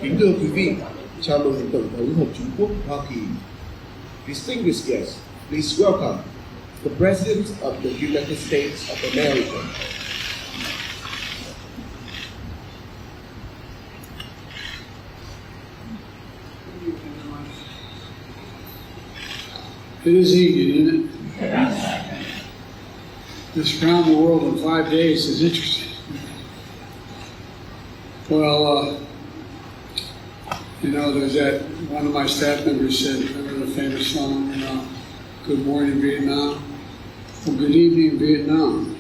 kính thưa quý vị, chào mừng Tổng thống Hợp Trung Quốc Hoa Kỳ. Distinguished guests, please welcome the President of the United States of America. It is easy, isn't it? This around the world in 5 days is interesting. Well, there's that, one of my staff members said, remember the famous song, Good Morning Vietnam? Well, good evening Vietnam.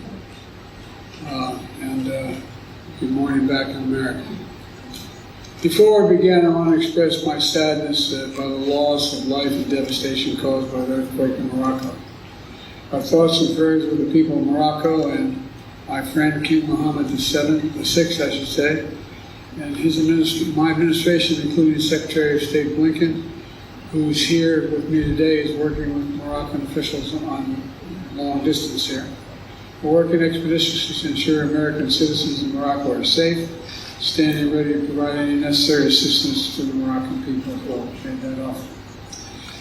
And good morning back in America. Before I begin, I want to express my sadness by the loss of life and devastation caused by the earthquake in Morocco. Our thoughts and prayers with the people of Morocco and my friend King Mohammed VI, I should say, and my administration, including Secretary of State Blinken, who is here with me today, is working with Moroccan officials on long distance here. We're working expeditiously to ensure American citizens in Morocco are safe, standing ready to provide any necessary assistance to the Moroccan people as well. Made that offer.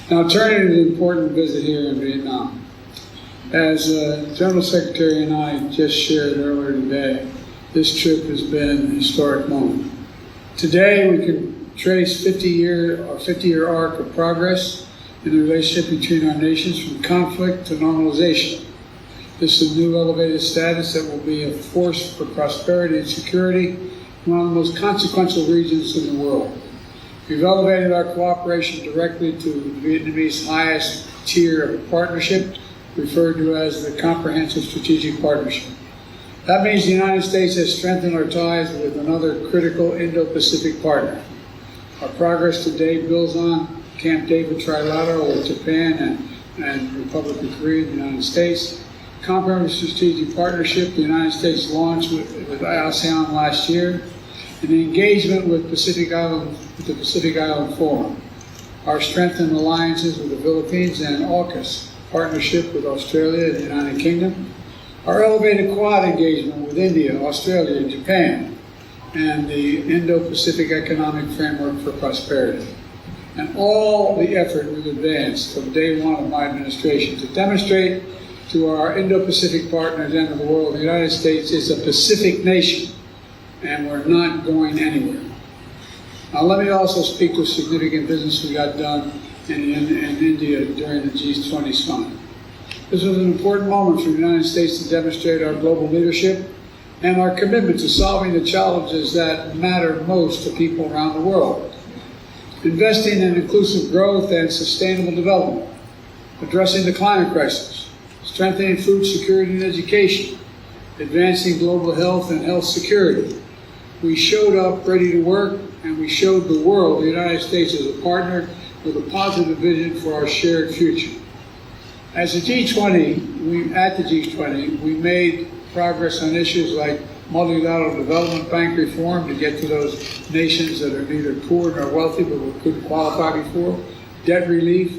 Now, turning to the important visit here in Vietnam. As General Secretary and I just shared earlier today, this trip has been a historic moment. Today, we can trace 50-year arc of progress in the relationship between our nations from conflict to normalization. This is a new elevated status that will be a force for prosperity and security in one of the most consequential regions in the world. We've elevated our cooperation directly to the Vietnamese highest tier of partnership, referred to as the Comprehensive Strategic Partnership. That means the United States has strengthened our ties with another critical Indo-Pacific partner. Our progress today builds on Camp David Trilateral with Japan and Republic of Korea and the United States. Comprehensive Strategic Partnership the United States launched with ASEAN last year, and the engagement with the Pacific Island Forum. Our strengthened alliances with the Philippines and AUKUS partnership with Australia and the United Kingdom. Our elevated Quad engagement with India, Australia, and Japan, and the Indo-Pacific Economic Framework for Prosperity. And all the effort we've advanced from day one of my administration to demonstrate to our Indo-Pacific partners and to the world, the United States is a Pacific nation, and we're not going anywhere. Now let me also speak to significant business we got done in India during the G20 summit. This was an important moment for the United States to demonstrate our global leadership and our commitment to solving the challenges that matter most to people around the world. Investing in inclusive growth and sustainable development, addressing the climate crisis, strengthening food security and education, advancing global health and health security. We showed up ready to work, and we showed the world the United States is a partner with a positive vision for our shared future. At the G20, we made progress on issues like multilateral development bank reform to get to those nations that are neither poor nor wealthy but couldn't qualify before, debt relief,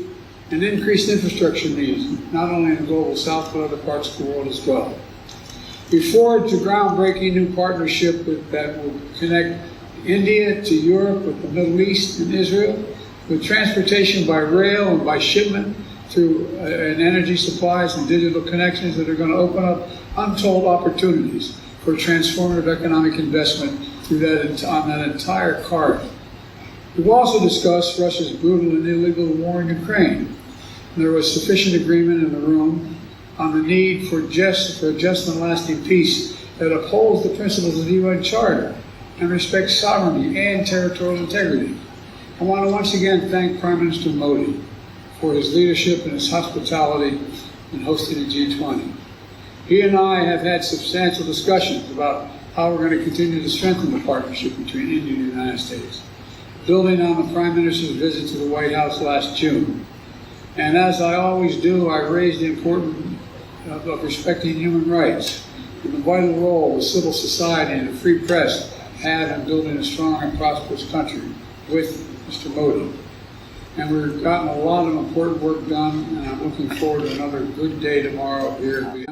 and increased infrastructure needs, not only in the global south but other parts of the world as well. We forged a groundbreaking new partnership that will connect India to Europe with the Middle East and Israel, with transportation by rail and by shipment through and energy supplies and digital connections that are going to open up untold opportunities for transformative economic investment on that entire corridor. We've also discussed Russia's brutal and illegal war in Ukraine. There was sufficient agreement in the room on the need for a just and lasting peace that upholds the principles of the UN Charter and respects sovereignty and territorial integrity. I want to once again thank Prime Minister Modi for his leadership and his hospitality in hosting the G20. He and I have had substantial discussions about how we're going to continue to strengthen the partnership between India and the United States, building on the Prime Minister's visit to the White House last June. And as I always do, I raised the importance of respecting human rights and the vital role of civil society and the free press have in building a strong and prosperous country with Mr. Modi. And we've gotten a lot of important work done, and I'm looking forward to another good day tomorrow here.